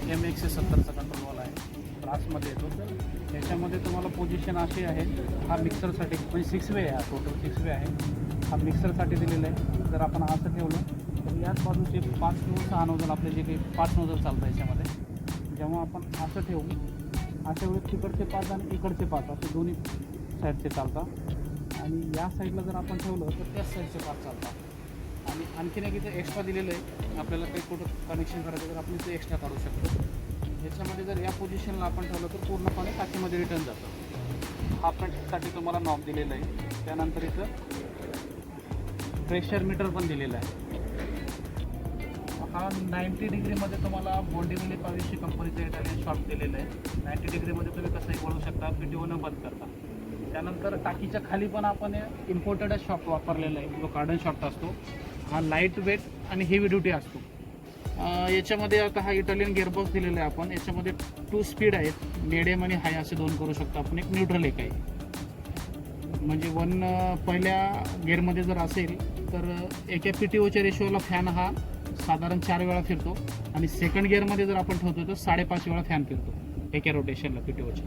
M170चा कंट्रोलवाला आहे, ब्रासमध्ये येतो. तर याच्यामध्ये तुम्हाला पोझिशन अशी आहे, हा मिक्सरसाठी म्हणजे 6 वे आहे, हा टोटल 6 वे आहे. हा मिक्सरसाठी दिलेला आहे. जर आपण असं ठेवलं तर याच बाजूचे 5 किंवा 6 नोझल, आपले जे काही 5 नोझल चालतं याच्यामध्ये. जेव्हा आपण असं ठेवू, अशा वेळेस तिकडचे 5 आणि इकडचे 5 असे दोन्ही साईडचे चालतात. आणि या साईडला जर आपण ठेवलं तर त्याच साईडचे 5 चालतात. आणि आणखीन एक इथं एक्स्ट्रा दिलेलं आहे, आपल्याला काही कुठं कनेक्शन करायचं तर आपण इथे एक्स्ट्रा काढू शकतो. ह्याच्यामध्ये जर या पोझिशनला आपण ठेवलं तर पूर्णपणे टाकीमध्ये रिटर्न जातं. हा फ्रंटसाठी तुम्हाला नॉब दिलेला आहे. त्यानंतर इथं प्रेशर मीटर पण दिलेला आहे. हा 90 डिग्रीमध्ये तुम्हाला बोंडीमिली 2200 कंपनीचं इटालियन शॉप दिलेलं आहे. 90 डिग्रीमध्ये तुम्ही कसंही वळू शकता, PTO न बंद करता. त्यानंतर टाकीच्या खाली पण आपण इम्पोर्टेडच शॉप वापरलेला आहे, जो कार्डन शॉट असतो. हा लाईट वेट आणि हेवी ड्युटी असतो. याच्यामध्ये आता हा इटालियन गिअरबॉक्स दिलेला आहे आपण. याच्यामध्ये 2 स्पीड आहेत, मिडियम आणि हाय असे 2 करू शकतो आपण. एक न्यूट्रल एक आहे. म्हणजे पहिल्या गिअरमध्ये जर असेल तर एका PTOच्या रेशोला फॅन हा साधारण 4 वेळा फिरतो. आणि सेकंड गिअरमध्ये जर आपण ठेवतो तर 5.5 वेळा फॅन फिरतो एका रोटेशनला PTOच्या.